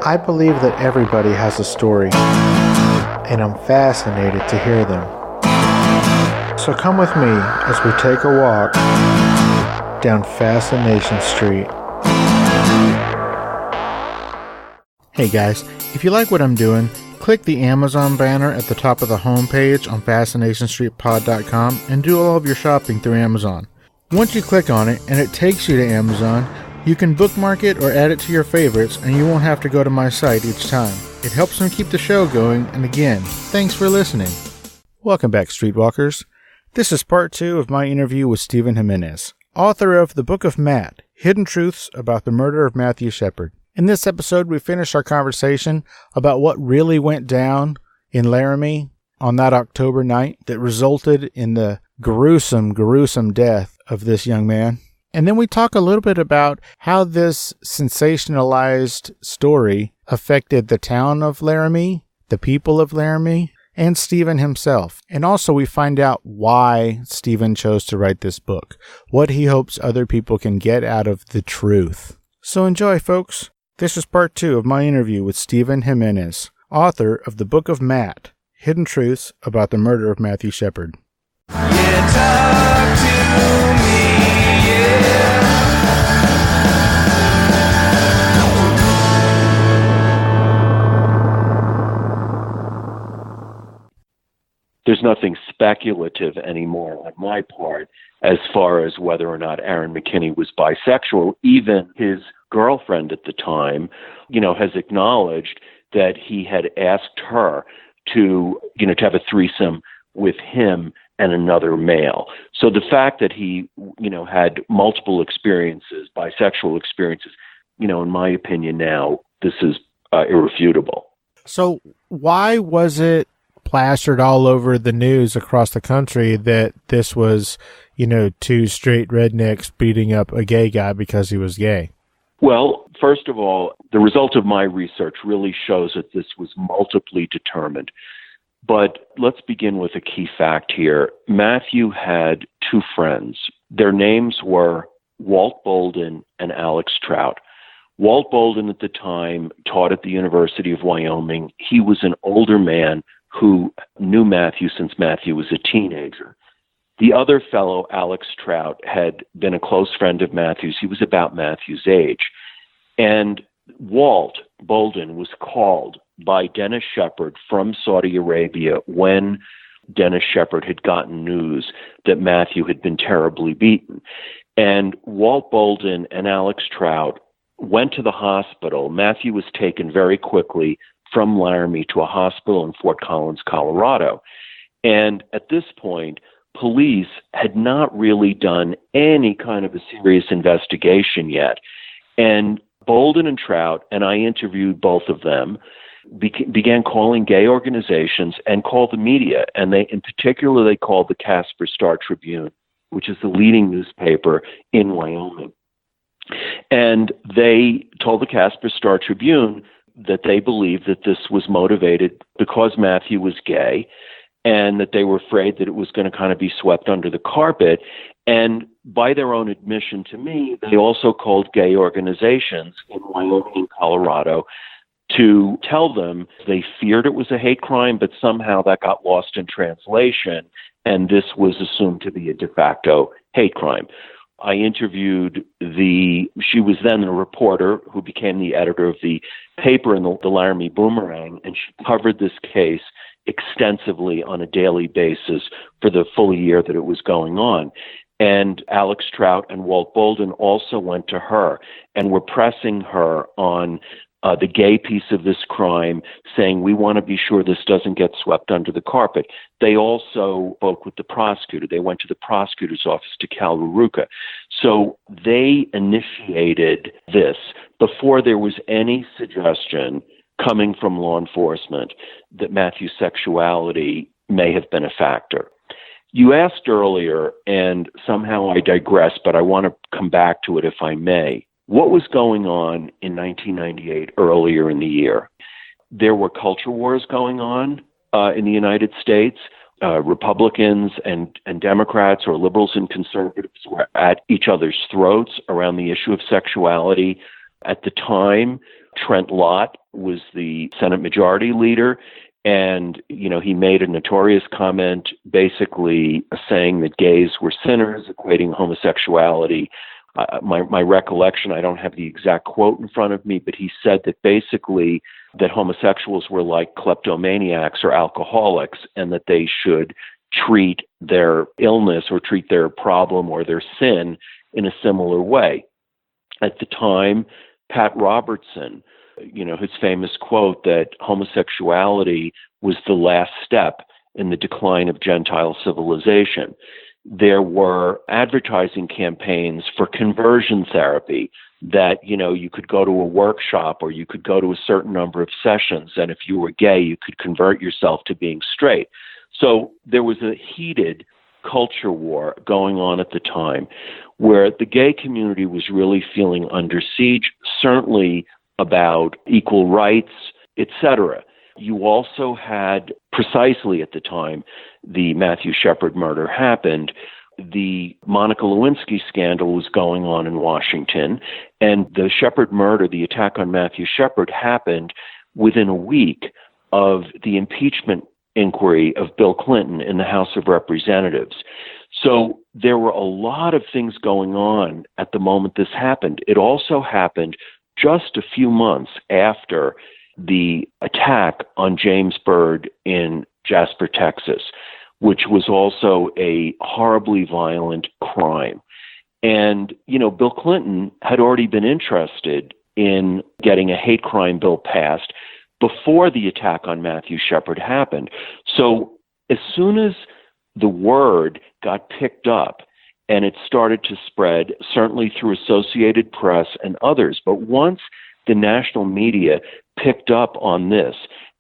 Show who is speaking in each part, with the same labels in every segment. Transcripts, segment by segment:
Speaker 1: I believe that everybody has a story, and I'm fascinated to hear them. So come with me as we take a walk down Fascination Street. Hey guys, if you like what I'm doing, click the Amazon banner at the top of the homepage on FascinationStreetPod.com and do all of your shopping through Amazon. Once you click on it and it takes you to Amazon, you can bookmark it or add it to your favorites and you won't have to go to my site each time. It helps me keep the show going, and again, thanks for listening. Welcome back, Streetwalkers. This is part 2 of my interview with Stephen Jimenez, author of The Book of Matt, Hidden Truths About the Murder of Matthew Shepard. In this episode, we finished our conversation about what really went down in Laramie on that October night that resulted in the gruesome death of this young man. And then we talk a little bit about how this sensationalized story affected the town of Laramie, the people of Laramie, and Stephen himself. And also we find out why Stephen chose to write this book, what he hopes other people can get out of the truth. So enjoy, folks. This is part 2 of my interview with Stephen Jimenez, author of The Book of Matt, Hidden Truths About the Murder of Matthew Shepard.
Speaker 2: Yeah, talk to me, yeah.
Speaker 3: There's nothing speculative anymore on my part as far as whether or not Aaron McKinney was bisexual. Even his girlfriend at the time, has acknowledged that he had asked her to have a threesome with him and another male. So the fact that he, had multiple experiences, bisexual experiences, in my opinion now, this is irrefutable.
Speaker 1: So why was it plastered all over the news across the country that this was, two straight rednecks beating up a gay guy because he was gay?
Speaker 3: Well, first of all, the result of my research really shows that this was multiply determined. But let's begin with a key fact here. Matthew had 2 friends. Their names were Walt Bolden and Alex Trout. Walt Bolden at the time taught at the University of Wyoming. He was an older man who knew Matthew since Matthew was a teenager. The other fellow, Alex Trout, had been a close friend of Matthew's. He was about Matthew's age. And Walt Bolden was called by Dennis Shepard from Saudi Arabia when Dennis Shepard had gotten news that Matthew had been terribly beaten. And Walt Bolden and Alex Trout went to the hospital. Matthew was taken very quickly from Laramie to a hospital in Fort Collins, Colorado. And at this point, police had not really done any kind of a serious investigation yet. And Bolden and Trout, and I interviewed both of them, began calling gay organizations and called the media. And in particular, they called the Casper Star Tribune, which is the leading newspaper in Wyoming. And they told the Casper Star Tribune that they believed that this was motivated because Matthew was gay, and that they were afraid that it was going to kind of be swept under the carpet. And by their own admission to me, they also called gay organizations in Wyoming and Colorado to tell them they feared it was a hate crime, but somehow that got lost in translation, and this was assumed to be a de facto hate crime. I interviewed she was then a reporter who became the editor of the paper in the Laramie Boomerang, and she covered this case extensively on a daily basis for the full year that it was going on. And Alex Trout and Walt Bolden also went to her and were pressing her on the gay piece of this crime, saying, we want to be sure this doesn't get swept under the carpet. They also spoke with the prosecutor. They went to the prosecutor's office, to Cal Ruruka. So they initiated this before there was any suggestion coming from law enforcement that Matthew's sexuality may have been a factor. You asked earlier, and somehow I digress, but I want to come back to it if I may. What was going on in 1998, earlier in the year? There were culture wars going on in the United States. Republicans and Democrats, or liberals and conservatives, were at each other's throats around the issue of sexuality. At the time, Trent Lott was the Senate Majority Leader. And, he made a notorious comment basically saying that gays were sinners, equating homosexuality. My recollection, I don't have the exact quote in front of me, but he said that basically that homosexuals were like kleptomaniacs or alcoholics, and that they should treat their illness or treat their problem or their sin in a similar way. At the time, Pat Robertson, his famous quote that homosexuality was the last step in the decline of Gentile civilization. There were advertising campaigns for conversion therapy that, you could go to a workshop or you could go to a certain number of sessions, and if you were gay, you could convert yourself to being straight. So there was a heated culture war going on at the time where the gay community was really feeling under siege, certainly about equal rights, etc. You also had, precisely at the time the Matthew Shepard murder happened, the Monica Lewinsky scandal was going on in Washington, and the Shepard murder, the attack on Matthew Shepard, happened within a week of the impeachment inquiry of Bill Clinton in the House of Representatives. So there were a lot of things going on at the moment this happened. It also happened just a few months after the attack on James Byrd in Jasper, Texas, which was also a horribly violent crime. And, Bill Clinton had already been interested in getting a hate crime bill passed before the attack on Matthew Shepard happened. So as soon as the word got picked up, and it started to spread, certainly through Associated Press and others, but once the national media picked up on this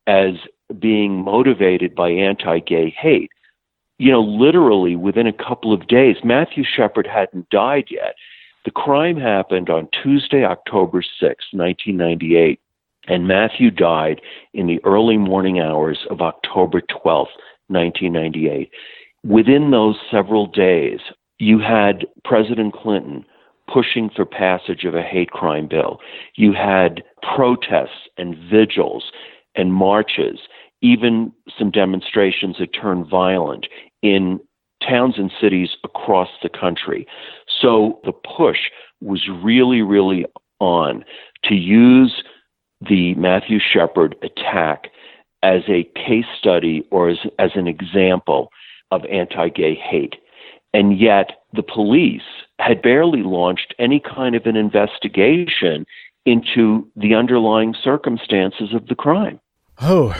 Speaker 3: as being motivated by anti-gay hate, literally within a couple of days, Matthew Shepard hadn't died yet. The crime happened on Tuesday, October 6, 1998, and Matthew died in the early morning hours of October 12, 1998. Within those several days, you had President Clinton pushing for passage of a hate crime bill. You had protests and vigils and marches, even some demonstrations that turned violent in towns and cities across the country. So the push was really, really on to use the Matthew Shepard attack as a case study or as an example of anti-gay hate. And yet the police had barely launched any kind of an investigation into the underlying circumstances of the crime.
Speaker 1: Oh,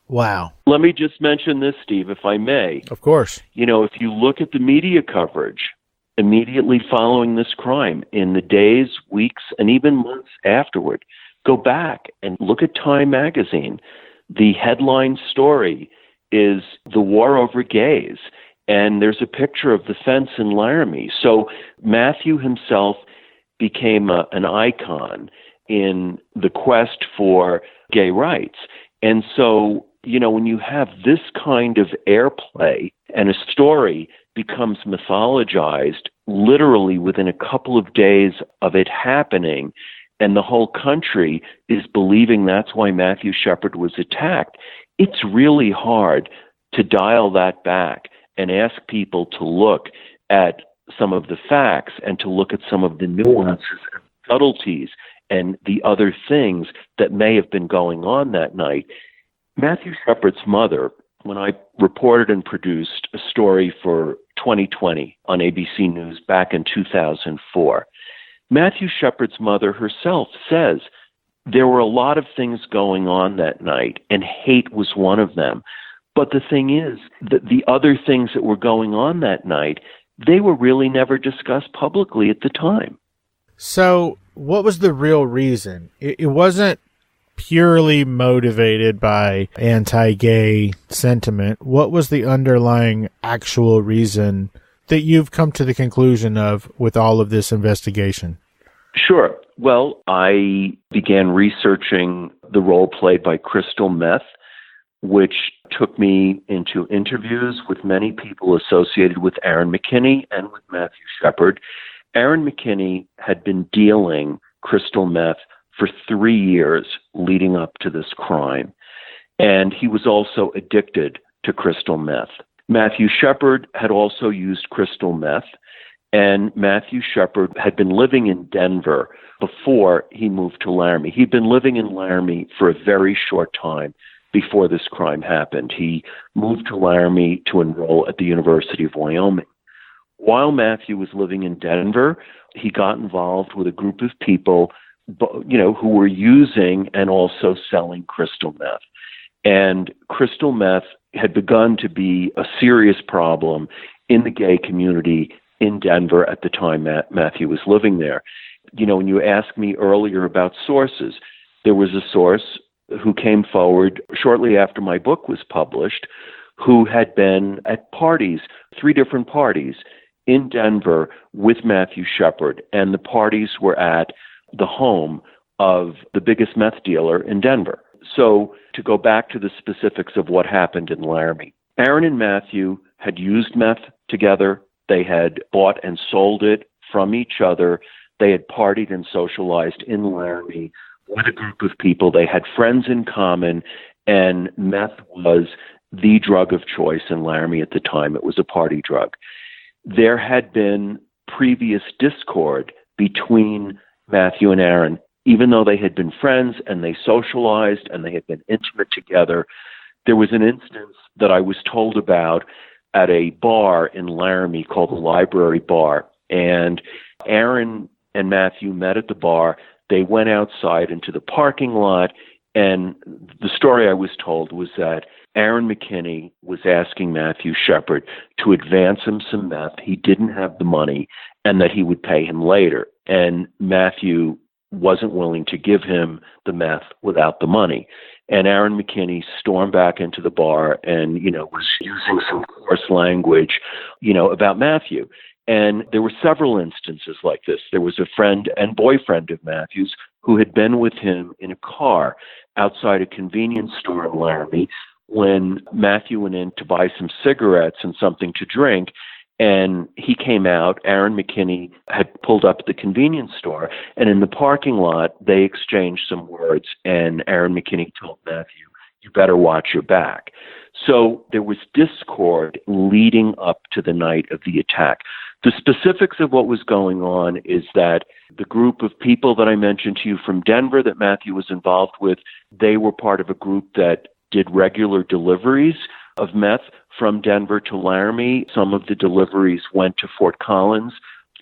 Speaker 1: wow.
Speaker 3: Let me just mention this, Steve, if I may.
Speaker 1: Of course.
Speaker 3: If you look at the media coverage immediately following this crime, in the days, weeks, and even months afterward, go back and look at Time magazine. The headline story is "The War Over Gays," and there's a picture of the fence in Laramie. So Matthew himself became an icon in the quest for gay rights. And so, when you have this kind of airplay and a story becomes mythologized literally within a couple of days of it happening, and the whole country is believing that's why Matthew Shepard was attacked, it's really hard to dial that back and ask people to look at some of the facts and to look at some of the nuances and subtleties and the other things that may have been going on that night. Matthew Shepard's mother, when I reported and produced a story for 2020 on ABC News back in 2004, Matthew Shepard's mother herself says there were a lot of things going on that night, and hate was one of them. But the thing is that the other things that were going on that night, they were really never discussed publicly at the time.
Speaker 1: So what was the real reason? It wasn't purely motivated by anti-gay sentiment. What was the underlying actual reason that you've come to the conclusion of with all of this investigation?
Speaker 3: Sure. Well, I began researching the role played by crystal meth, which took me into interviews with many people associated with Aaron McKinney and with Matthew Shepard. Aaron McKinney had been dealing crystal meth for 3 years leading up to this crime. And he was also addicted to crystal meth. Matthew Shepard had also used crystal meth, and Matthew Shepard had been living in Denver before he moved to Laramie. He'd been living in Laramie for a very short time before this crime happened. He moved to Laramie to enroll at the University of Wyoming. While Matthew was living in Denver, he got involved with a group of people, who were using and also selling crystal meth. And crystal meth had begun to be a serious problem in the gay community in Denver at the time Matthew was living there. When you asked me earlier about sources, there was a source who came forward shortly after my book was published who had been at parties, 3 different parties in Denver with Matthew Shepard, and the parties were at the home of the biggest meth dealer in Denver. So to go back to the specifics of what happened in Laramie, Aaron and Matthew had used meth together. They had bought and sold it from each other. They had partied and socialized in Laramie with a group of people. They had friends in common, and meth was the drug of choice in Laramie at the time. It was a party drug. There had been previous discord between Matthew and Aaron, even though they had been friends and they socialized and they had been intimate together. There was an instance that I was told about at a bar in Laramie called the Library Bar. And Aaron and Matthew met at the bar. They went outside into the parking lot. And the story I was told was that Aaron McKinney was asking Matthew Shepard to advance him some meth. He didn't have the money and that he would pay him later. And Matthew wasn't willing to give him the meth without the money. And Aaron McKinney stormed back into the bar and, was using some coarse language, about Matthew. And there were several instances like this. There was a friend and boyfriend of Matthew's who had been with him in a car outside a convenience store in Laramie when Matthew went in to buy some cigarettes and something to drink. And he came out, Aaron McKinney had pulled up at the convenience store, and in the parking lot, they exchanged some words, and Aaron McKinney told Matthew, "You better watch your back." So there was discord leading up to the night of the attack. The specifics of what was going on is that the group of people that I mentioned to you from Denver that Matthew was involved with, they were part of a group that did regular deliveries of meth from Denver to Laramie. Some of the deliveries went to Fort Collins.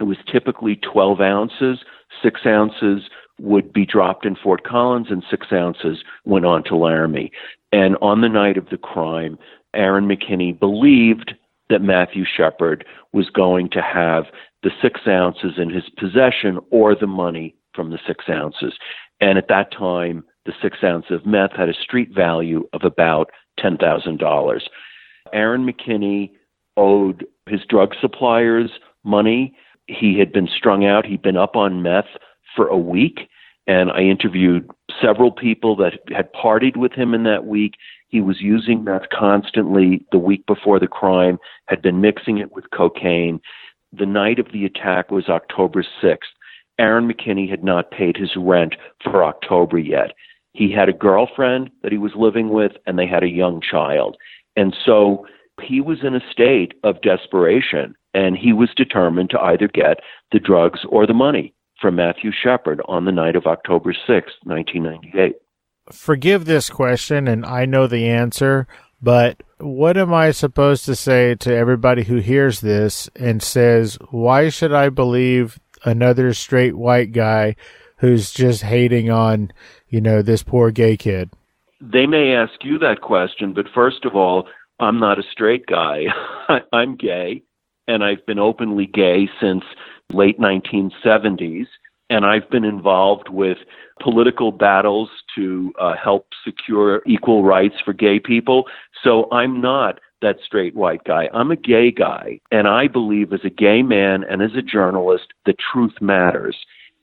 Speaker 3: It was typically 12 ounces. 6 ounces would be dropped in Fort Collins and 6 ounces went on to Laramie. And on the night of the crime, Aaron McKinney believed that Matthew Shepard was going to have the 6 ounces in his possession or the money from the 6 ounces. And at that time, the 6 ounces of meth had a street value of about $10,000. Aaron McKinney owed his drug suppliers money. He had been strung out. He'd been up on meth for a week. And I interviewed several people that had partied with him in that week. He was using meth constantly the week before the crime, had been mixing it with cocaine. The night of the attack was October 6th. Aaron McKinney had not paid his rent for October yet. He had a girlfriend that he was living with, and they had a young child. And so he was in a state of desperation, and he was determined to either get the drugs or the money from Matthew Shepard on the night of October 6th, 1998.
Speaker 1: Forgive this question, and I know the answer, but what am I supposed to say to everybody who hears this and says, why should I believe another straight white guy who's just hating on, this poor gay kid?
Speaker 3: They may ask you that question, but first of all, I'm not a straight guy. I'm gay, and I've been openly gay since late 1970s, and I've been involved with political battles to help secure equal rights for gay people. So I'm not that straight white guy. I'm a gay guy, and I believe as a gay man and as a journalist that truth matters,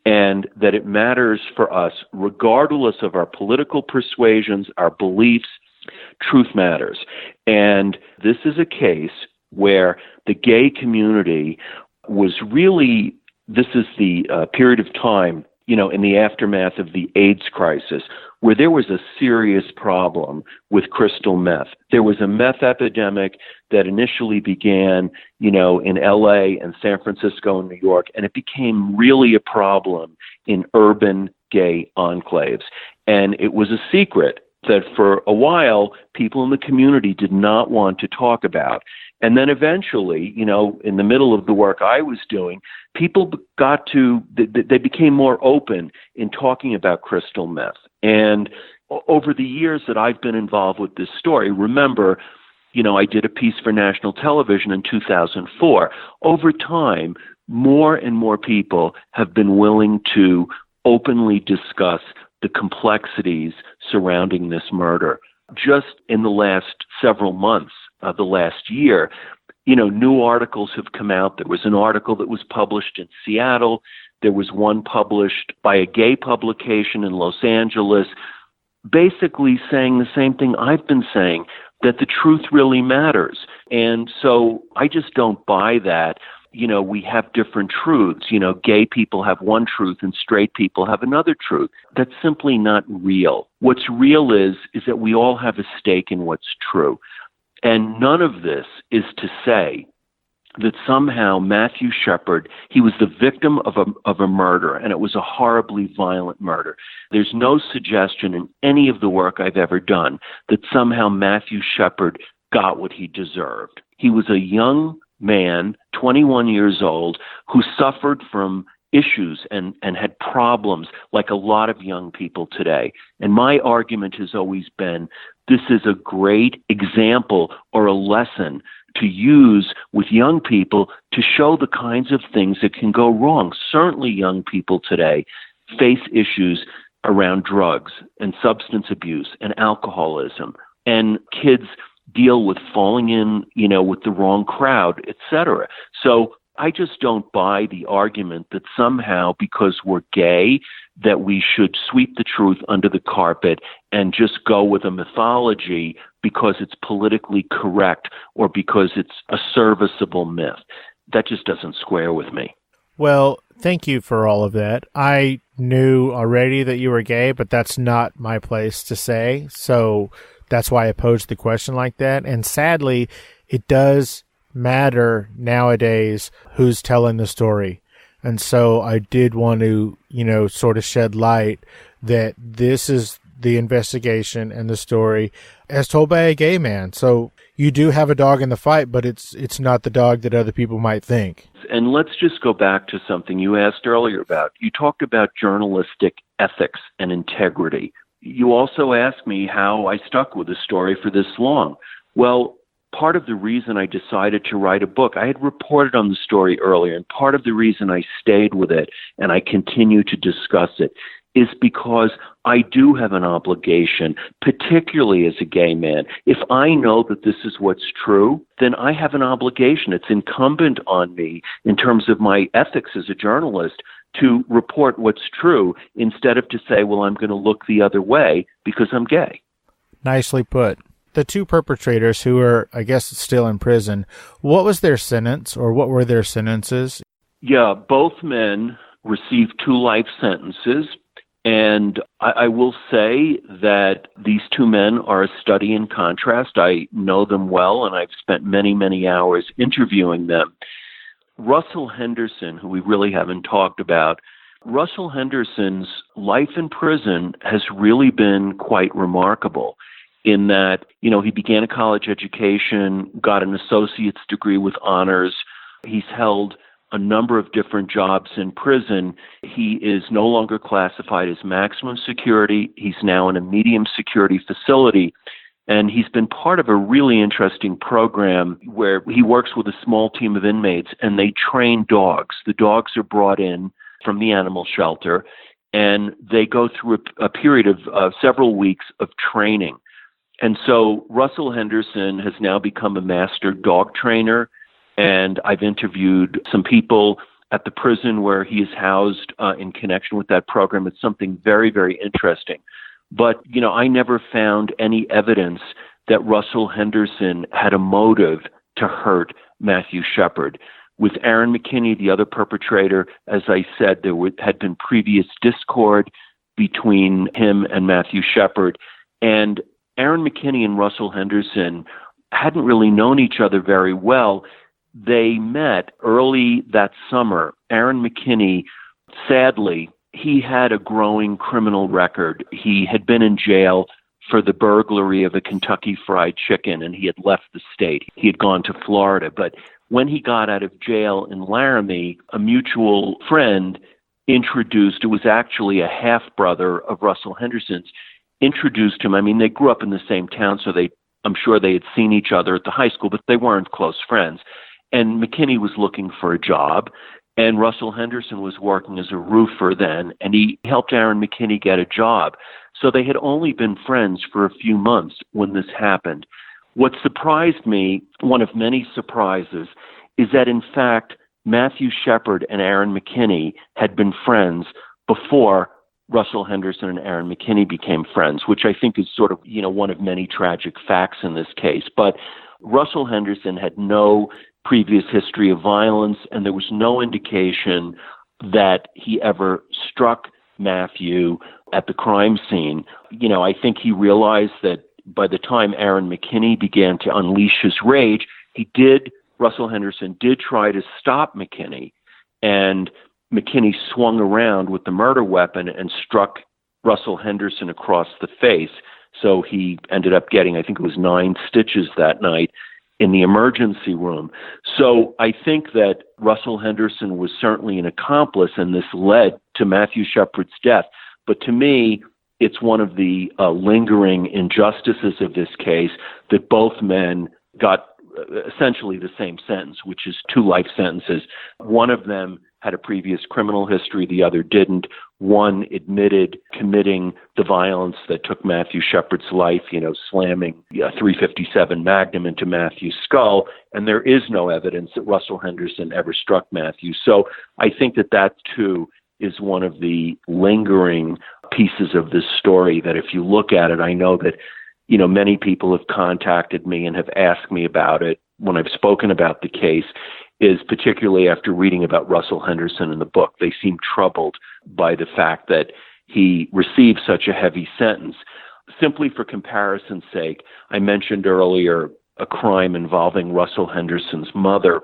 Speaker 3: and that it matters for us regardless of our political persuasions, our beliefs. Truth matters. And this is a case where the gay community was really, this is the period of time in the aftermath of the AIDS crisis, where there was a serious problem with crystal meth. There was a meth epidemic that initially began, in LA and San Francisco and New York, and it became really a problem in urban gay enclaves. And it was a secret that for a while, people in the community did not want to talk about. And then eventually, in the middle of the work I was doing, people they became more open in talking about crystal meth. And over the years that I've been involved with this story, remember, I did a piece for national television in 2004. Over time, more and more people have been willing to openly discuss the complexities surrounding this murder. Just in the last several months, the last year, new articles have come out. There was an article that was published in Seattle. There was one published by a gay publication in Los Angeles, basically saying the same thing I've been saying, that the truth really matters. And so I just don't buy that. We have different truths. Gay people have one truth and straight people have another truth. That's simply not real. What's real is that we all have a stake in what's true. And none of this is to say that somehow Matthew Shepard, he was the victim of a murder, and it was a horribly violent murder. There's no suggestion in any of the work I've ever done that somehow Matthew Shepard got what he deserved. He was a young man, 21 years old, who suffered from issues and had problems like a lot of young people today. And my argument has always been, this is a great example or a lesson to use with young people to show the kinds of things that can go wrong. Certainly young people today face issues around drugs and substance abuse and alcoholism, and kids deal with falling in, with the wrong crowd, etc. So I just don't buy the argument that somehow because we're gay, that we should sweep the truth under the carpet and just go with a mythology because it's politically correct or because it's a serviceable myth. That just doesn't square with me.
Speaker 1: Well, thank you for all of that. I knew already that you were gay, but that's not my place to say. So that's why I posed the question like that. And sadly, it does matter nowadays who's telling the story. And so I did want to, sort of shed light that this is the investigation and the story as told by a gay man. So you do have a dog in the fight, but it's not the dog that other people might think.
Speaker 3: And let's just go back to something you asked earlier about. You talked about journalistic ethics and integrity. You also asked me how I stuck with the story for this long. Well, part of the reason I decided to write a book, I had reported on the story earlier, and part of the reason I stayed with it and I continue to discuss it is because I do have an obligation, particularly as a gay man. If I know that this is what's true, then I have an obligation. It's incumbent on me in terms of my ethics as a journalist to report what's true instead of to say, well, I'm going to look the other way because I'm gay.
Speaker 1: Nicely put. The two perpetrators who are, I guess, still in prison, what was their sentence or what were their sentences?
Speaker 3: Yeah, both men received 2 life sentences. And I will say that these 2 men are a study in contrast. I know them well, and I've spent many, many hours interviewing them. Russell Henderson, who we really haven't talked about, Russell Henderson's life in prison has really been quite remarkable in that, he began a college education, got an associate's degree with honors. He's held a number of different jobs in prison. He is no longer classified as maximum security. He's now in a medium security facility. And he's been part of a really interesting program where he works with a small team of inmates and they train dogs. The dogs are brought in from the animal shelter and they go through a period of several weeks of training. And so Russell Henderson has now become a master dog trainer. And I've interviewed some people at the prison where he is housed in connection with that program. It's something very, very interesting. But, I never found any evidence that Russell Henderson had a motive to hurt Matthew Shepard. With Aaron McKinney, the other perpetrator, as I said, had been previous discord between him and Matthew Shepard. And Aaron McKinney and Russell Henderson hadn't really known each other very well. They met early that summer. Aaron McKinney, sadly, he had a growing criminal record. He had been in jail for the burglary of a Kentucky Fried Chicken, and he had left the state. He had gone to Florida. But when he got out of jail in Laramie, a mutual friend introduced, it was actually a half-brother of Russell Henderson's, introduced him. I mean, they grew up in the same town, so I'm sure they had seen each other at the high school, but they weren't close friends. And McKinney was looking for a job, and Russell Henderson was working as a roofer then, and he helped Aaron McKinney get a job. So they had only been friends for a few months when this happened. What surprised me, one of many surprises, is that in fact, Matthew Shepard and Aaron McKinney had been friends before Russell Henderson and Aaron McKinney became friends, which I think is sort of, one of many tragic facts in this case. But Russell Henderson had no previous history of violence, and there was no indication that he ever struck Matthew at the crime scene. I think he realized that by the time Aaron McKinney began to unleash his rage, Russell Henderson did try to stop McKinney, and McKinney swung around with the murder weapon and struck Russell Henderson across the face. So he ended up getting, I think it was 9 stitches that night in the emergency room. So I think that Russell Henderson was certainly an accomplice, and this led to Matthew Shepard's death. But to me, it's one of the lingering injustices of this case that both men got essentially the same sentence, which is 2 life sentences. One of them had a previous criminal history, the other didn't. One admitted committing the violence that took Matthew Shepard's life, slamming a .357 Magnum into Matthew's skull, and there is no evidence that Russell Henderson ever struck Matthew. So I think that too is one of the lingering pieces of this story that if you look at it, I know that many people have contacted me and have asked me about it when I've spoken about the case, is particularly after reading about Russell Henderson in the book. They seem troubled by the fact that he received such a heavy sentence. Simply for comparison's sake, I mentioned earlier a crime involving Russell Henderson's mother.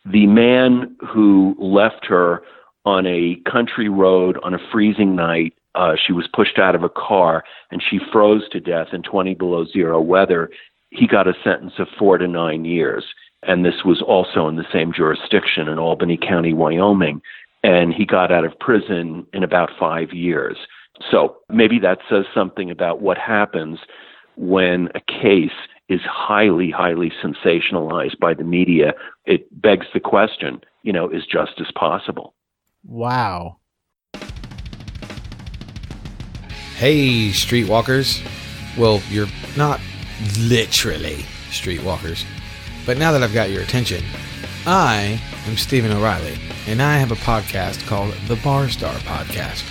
Speaker 3: The man who left her on a country road on a freezing night, she was pushed out of a car and she froze to death in 20 below zero weather. He got a sentence of 4 to 9 years. And this was also in the same jurisdiction in Albany County, Wyoming. And he got out of prison in about 5 years. So maybe that says something about what happens when a case is highly, highly sensationalized by the media. It begs the question, is justice possible?
Speaker 1: Wow.
Speaker 4: Hey, streetwalkers. Well, you're not literally streetwalkers. But now that I've got your attention, I am Stephen O'Reilly, and I have a podcast called the Bar Star Podcast.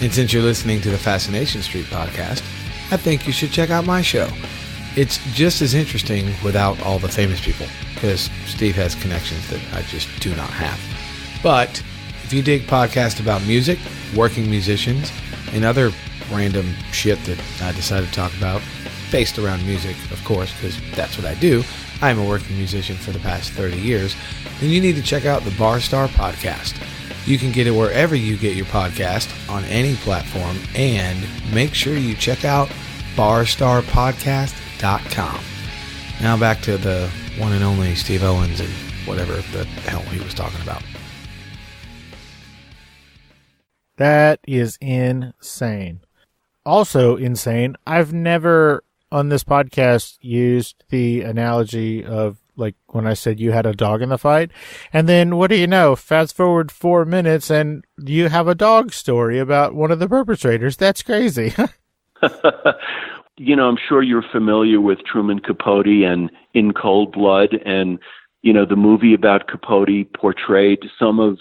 Speaker 4: And since you're listening to the Fascination Street podcast, I think you should check out my show. It's just as interesting without all the famous people, because Steve has connections that I just do not have. But if you dig podcasts about music, working musicians, and other random shit that I decided to talk about, based around music, of course, because that's what I do. I'm a working musician for the past 30 years, then you need to check out the Bar Star Podcast. You can get it wherever you get your podcast, on any platform, and make sure you check out barstarpodcast.com. Now back to the one and only Steve Owens and whatever the hell he was talking about.
Speaker 1: That is insane. Also insane, I've never on this podcast used the analogy of like when I said you had a dog in the fight, and then what do you know, fast forward 4 minutes and you have a dog story about one of the perpetrators. That's crazy.
Speaker 3: I'm sure you're familiar with Truman Capote and In Cold Blood, and the movie about Capote portrayed some of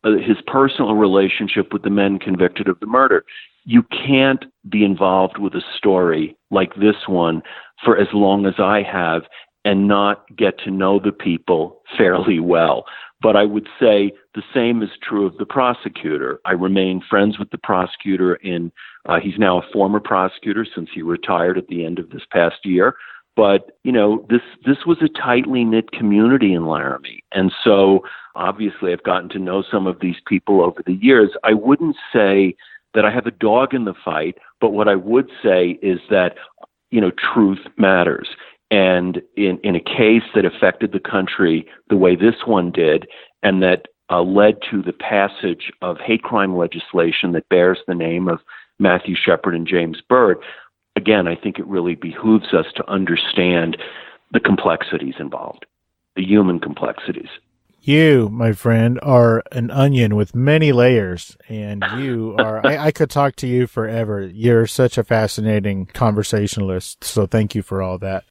Speaker 3: his personal relationship with the men convicted of the murder. You can't be involved with a story like this one for as long as I have and not get to know the people fairly well. But I would say the same is true of the prosecutor. I remain friends with the prosecutor he's now a former prosecutor since he retired at the end of this past year. But, this was a tightly knit community in Laramie. And so obviously I've gotten to know some of these people over the years. I wouldn't say that I have a dog in the fight, but what I would say is that, truth matters. And in a case that affected the country the way this one did, and that led to the passage of hate crime legislation that bears the name of Matthew Shepard and James Byrd, again, I think it really behooves us to understand the complexities involved, the human complexities.
Speaker 1: You, my friend, are an onion with many layers, and you are, I could talk to you forever. You're such a fascinating conversationalist, so thank you for all that.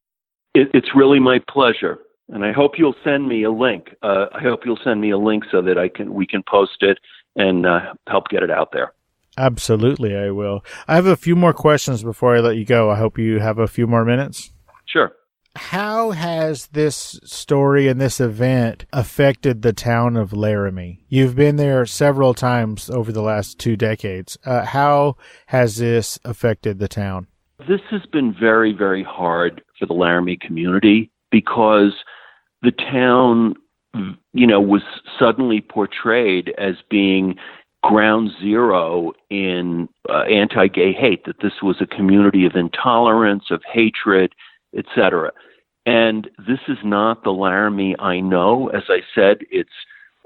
Speaker 3: It's really my pleasure, and I hope you'll send me a link. So that we can post it and help get it out there.
Speaker 1: Absolutely, I will. I have a few more questions before I let you go. I hope you have a few more minutes.
Speaker 3: Sure.
Speaker 1: How has this story and this event affected the town of Laramie? You've been there several times over the last 2 decades. How has this affected the town?
Speaker 3: This has been very, very hard for the Laramie community because the town, was suddenly portrayed as being ground zero in anti-gay hate, that this was a community of intolerance, of hatred, etc. And this is not the Laramie I know. As I said, it's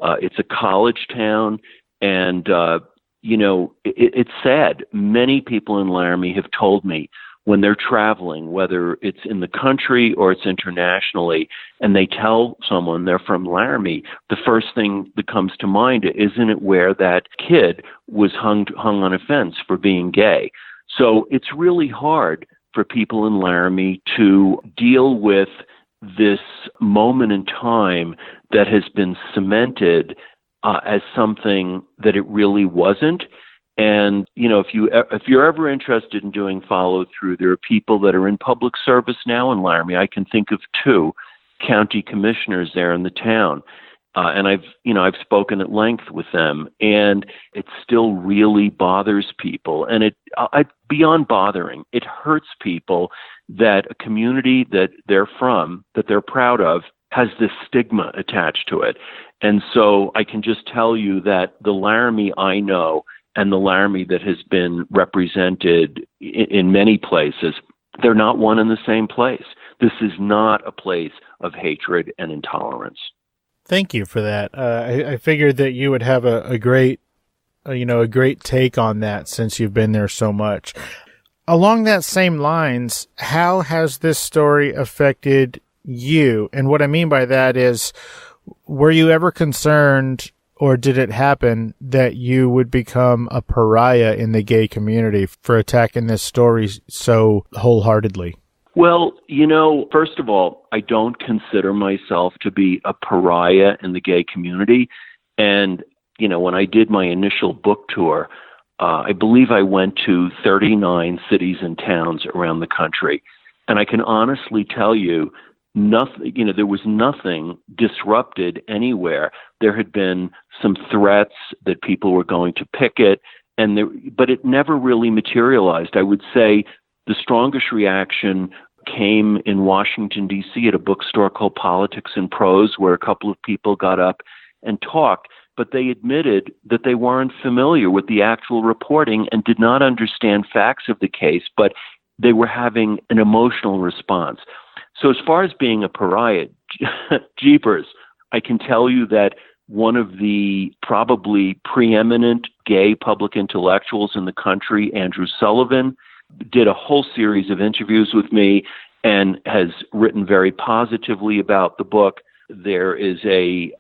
Speaker 3: a college town, and it's sad. Many people in Laramie have told me when they're traveling, whether it's in the country or it's internationally, and they tell someone they're from Laramie, the first thing that comes to mind, isn't it where that kid was hung on a fence for being gay? So it's really hard for people in Laramie to deal with this moment in time that has been cemented as something that it really wasn't. And, if you're ever interested in doing follow through, there are people that are in public service now in Laramie. I can think of 2 county commissioners there in the town. And I've spoken at length with them, and it still really bothers people. And beyond bothering, it hurts people that a community that they're from, that they're proud of, has this stigma attached to it. And so I can just tell you that the Laramie I know and the Laramie that has been represented in many places, they're not one and the same place. This is not a place of hatred and intolerance.
Speaker 1: Thank you for that. I figured that you would have a great take on that since you've been there so much. Along that same lines, how has this story affected you? And what I mean by that is, were you ever concerned, or did it happen, that you would become a pariah in the gay community for attacking this story so wholeheartedly?
Speaker 3: Well, first of all, I don't consider myself to be a pariah in the gay community. And, when I did my initial book tour, I believe I went to 39 cities and towns around the country. And I can honestly tell you, there was nothing disrupted anywhere. There had been some threats that people were going to picket, but it never really materialized. I would say the strongest reaction came in Washington, D.C. at a bookstore called Politics and Prose, where a couple of people got up and talked, but they admitted that they weren't familiar with the actual reporting and did not understand facts of the case, but they were having an emotional response. So as far as being a pariah, jeepers, I can tell you that one of the probably preeminent gay public intellectuals in the country, Andrew Sullivan, did a whole series of interviews with me and has written very positively about the book. There is a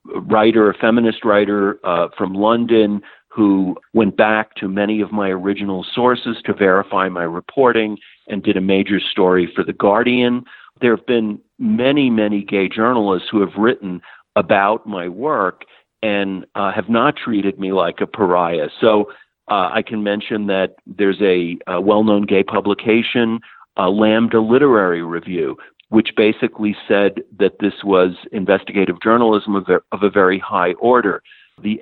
Speaker 3: feminist writer from London who went back to many of my original sources to verify my reporting and did a major story for The Guardian. There have been many, many gay journalists who have written about my work and have not treated me like a pariah. So I can mention that there's a well-known gay publication, Lambda Literary Review, which basically said that this was investigative journalism of a very high order. The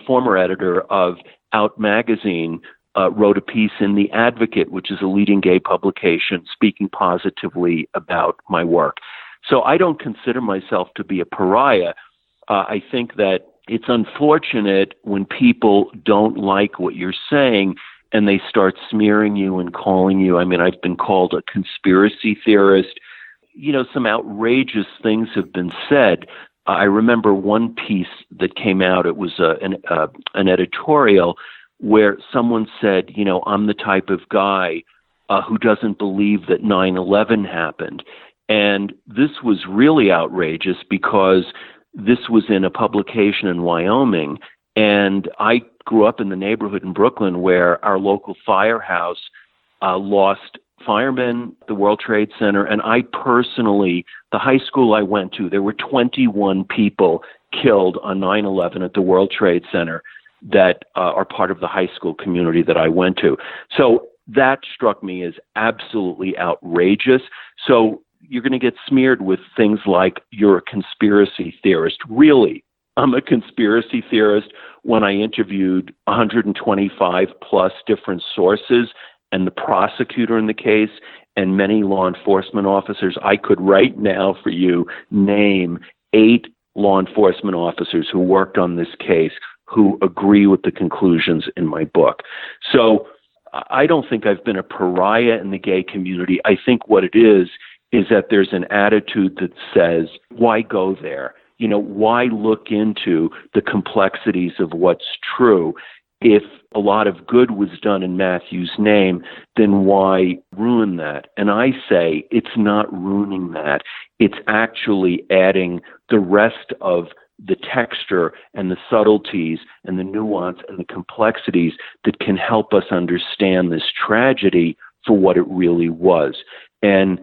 Speaker 3: former editor of Out magazine wrote a piece in The Advocate, which is a leading gay publication, speaking positively about my work. So I don't consider myself to be a pariah. I think that it's unfortunate when people don't like what you're saying and they start smearing you and calling you. I mean, I've been called a conspiracy theorist. You know, some outrageous things have been said. I remember one piece that came out. It was an editorial where someone said, you know, I'm the type of guy who doesn't believe that 9/11 happened. And this was really outrageous because this was in a publication in Wyoming. And I grew up in the neighborhood in Brooklyn where our local firehouse lost firemen at the World Trade Center. And I personally, the high school I went to, there were 21 people killed on 9/11 at the World Trade Center that are part of the high school community that I went to. So that struck me as absolutely outrageous. So you're going to get smeared with things like you're a conspiracy theorist. Really, I'm a conspiracy theorist when I interviewed 125 plus different sources and the prosecutor in the case and many law enforcement officers. I could right now for you name 8 law enforcement officers who worked on this case who agree with the conclusions in my book. So I don't think I've been a pariah in the gay community. I think what it is that there's an attitude that says, why go there? You know, why look into the complexities of what's true? If a lot of good was done in Matthew's name, then why ruin that? And I say it's not ruining that. It's actually adding the rest of the texture and the subtleties and the nuance and the complexities that can help us understand this tragedy for what it really was. And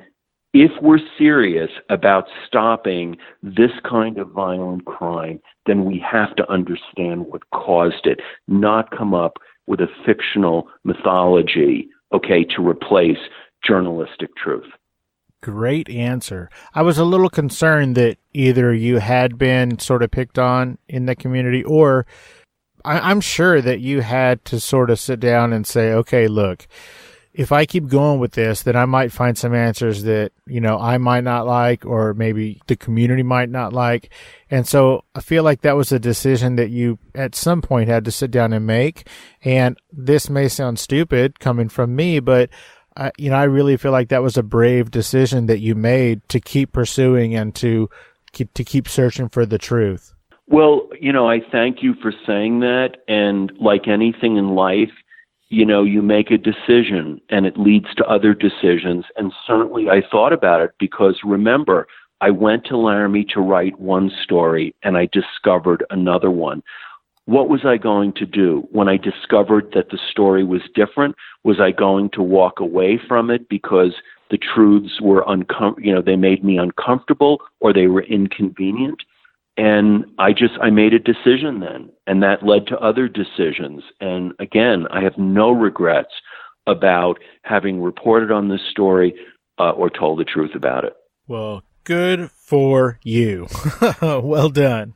Speaker 3: if we're serious about stopping this kind of violent crime, then we have to understand what caused it, not come up with a fictional mythology, okay, to replace journalistic truth.
Speaker 1: Great answer. I was a little concerned that either you had been sort of picked on in the community, or I'm sure that you had to sort of sit down and say, okay, look, if I keep going with this, then I might find some answers that, you know, I might not like, or maybe the community might not like. And so I feel like that was a decision that you at some point had to sit down and make. And this may sound stupid coming from me, but I really feel like that was a brave decision that you made to keep pursuing and to keep searching for the truth.
Speaker 3: Well, you know, I thank you for saying that. And like anything in life, you know, you make a decision and it leads to other decisions. And certainly I thought about it because, remember, I went to Laramie to write one story and I discovered another one. What was I going to do when I discovered that the story was different? Was I going to walk away from it because the truths were they made me uncomfortable or they were inconvenient? And I made a decision then, and that led to other decisions. And again, I have no regrets about having reported on this story or told the truth about it.
Speaker 1: Well, good for you. Well done.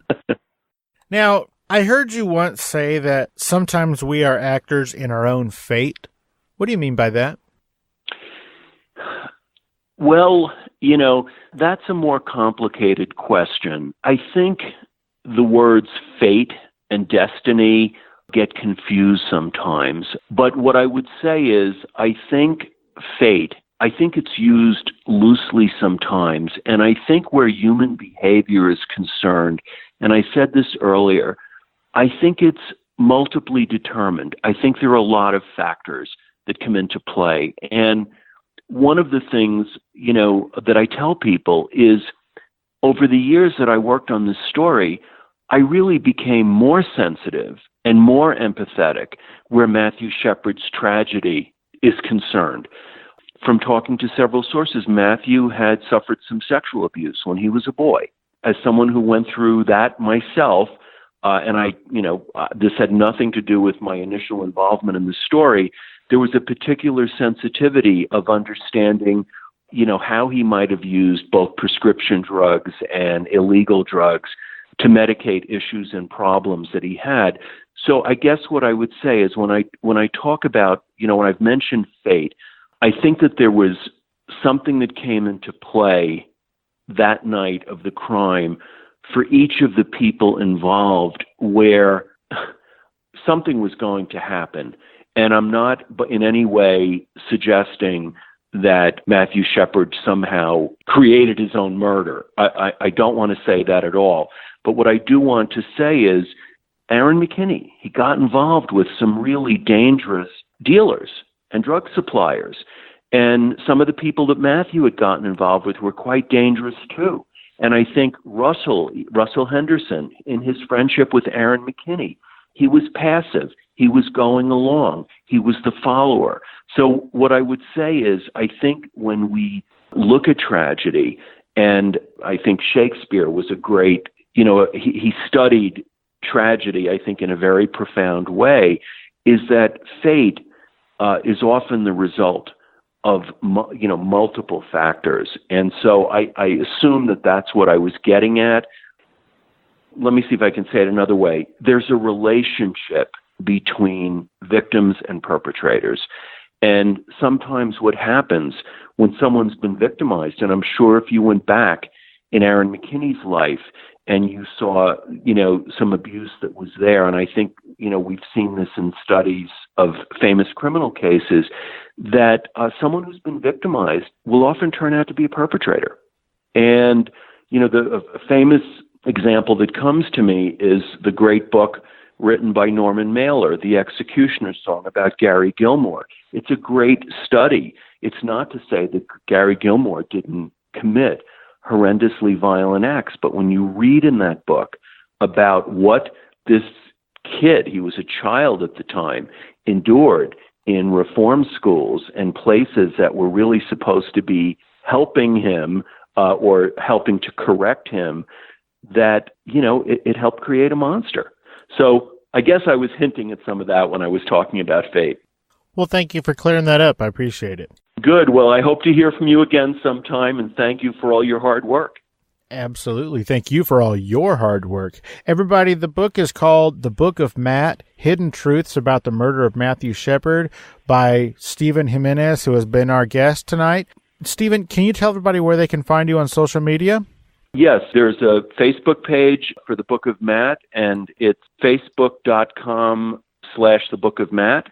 Speaker 1: Now, I heard you once say that sometimes we are actors in our own fate. What do you mean by that?
Speaker 3: Well, you know, that's a more complicated question. I think the words fate and destiny get confused sometimes. But what I would say is I think it's used loosely sometimes. And I think where human behavior is concerned, and I said this earlier, I think it's multiply determined. I think there are a lot of factors that come into play. And one of the things, you know, that I tell people is over the years that I worked on this story, I really became more sensitive and more empathetic where Matthew Shepard's tragedy is concerned. From talking to several sources, Matthew had suffered some sexual abuse when he was a boy. As someone who went through that myself, this had nothing to do with my initial involvement in the story, there was a particular sensitivity of understanding, how he might have used both prescription drugs and illegal drugs to medicate issues and problems that he had. So I guess what I would say is when I talk about, when I've mentioned fate, I think that there was something that came into play that night of the crime for each of the people involved where something was going to happen. And I'm not in any way suggesting that Matthew Shepard somehow created his own murder. I don't want to say that at all. But what I do want to say is Aaron McKinney, he got involved with some really dangerous dealers and drug suppliers. And some of the people that Matthew had gotten involved with were quite dangerous too. And I think Russell Henderson, in his friendship with Aaron McKinney, he was passive. He was going along. He was the follower. So what I would say is, I think when we look at tragedy, and I think Shakespeare was a great, he studied tragedy, I think, in a very profound way, is that fate is often the result of multiple factors. And so I assume that that's what I was getting at. Let me see if I can say it another way. There's a relationship between victims and perpetrators. And sometimes what happens when someone's been victimized, and I'm sure if you went back in Aaron McKinney's life and you saw, some abuse that was there, and I think, we've seen this in studies of famous criminal cases, that someone who's been victimized will often turn out to be a perpetrator. And, a famous example that comes to me is the great book written by Norman Mailer, The Executioner's Song, about Gary Gilmore. It's a great study. It's not to say that Gary Gilmore didn't commit horrendously violent acts, but when you read in that book about what this kid, he was a child at the time, endured in reform schools and places that were really supposed to be helping him or helping to correct him, that, it helped create a monster. So I guess I was hinting at some of that when I was talking about fate.
Speaker 1: Well, thank you for clearing that up. I appreciate it.
Speaker 3: Good. Well, I hope to hear from you again sometime, and thank you for all your hard work.
Speaker 1: Absolutely. Thank you for all your hard work. Everybody, the book is called The Book of Matt, Hidden Truths About the Murder of Matthew Shepard by Stephen Jimenez, who has been our guest tonight. Stephen, can you tell everybody where they can find you on social media?
Speaker 3: Yes, there's a Facebook page for The Book of Matt, and it's facebook.com/The Book of Matt,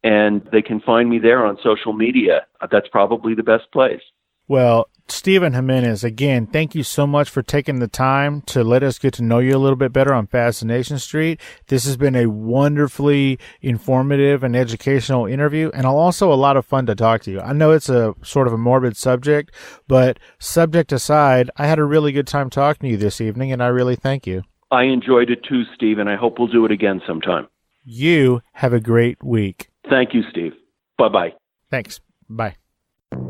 Speaker 3: and they can find me there on social media. That's probably the best place.
Speaker 1: Well, Stephen Jimenez, again, thank you so much for taking the time to let us get to know you a little bit better on Fascination Street. This has been a wonderfully informative and educational interview, and also a lot of fun to talk to you. I know it's a sort of a morbid subject, but subject aside, I had a really good time talking to you this evening, and I really thank you.
Speaker 3: I enjoyed it too, Steve, and I hope we'll do it again sometime.
Speaker 1: You have a great week.
Speaker 3: Thank you, Steve. Bye-bye.
Speaker 1: Thanks. Bye.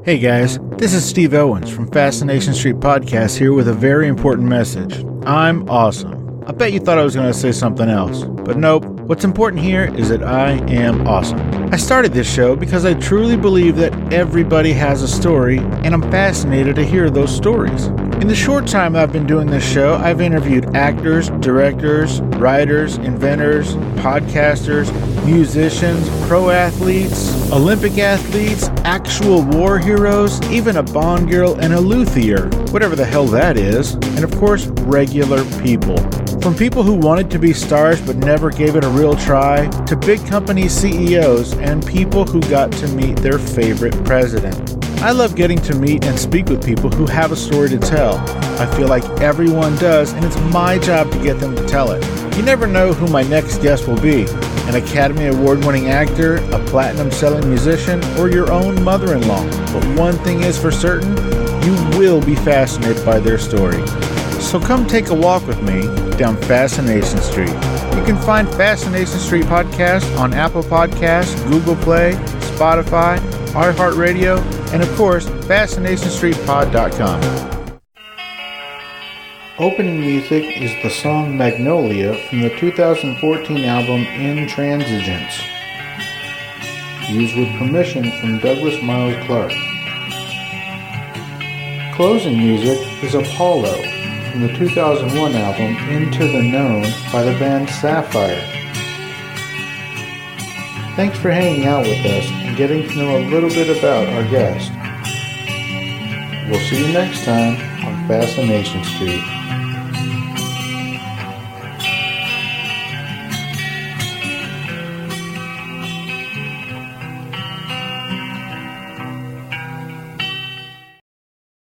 Speaker 1: Hey guys, this is Steve Owens from Fascination Street Podcast here with a very important message. I'm awesome. I bet you thought I was going to say something else, but nope. What's important here is that I am awesome. I started this show because I truly believe that everybody has a story, and I'm fascinated to hear those stories. In the short time I've been doing this show, I've interviewed actors, directors, writers, inventors, podcasters, musicians, pro athletes, Olympic athletes, actual war heroes, even a Bond girl and a luthier, whatever the hell that is, and of course, regular people. From people who wanted to be stars but never gave it a real try, to big company CEOs and people who got to meet their favorite president. I love getting to meet and speak with people who have a story to tell. I feel like everyone does, and it's my job to get them to tell it. You never know who my next guest will be. An Academy Award-winning actor, a platinum-selling musician, or your own mother-in-law. But one thing is for certain, you will be fascinated by their story. So come take a walk with me down Fascination Street. You can find Fascination Street Podcast on Apple Podcasts, Google Play, Spotify, iHeartRadio, and of course, FascinationStreetPod.com. Opening music is the song Magnolia from the 2014 album Intransigence, used with permission from Douglas Miles Clark. closing music is Apollo from the 2001 album Into the Known by the band Sapphire. Thanks for hanging out with us and getting to know a little bit about our guest. We'll see you next time on Fascination Street.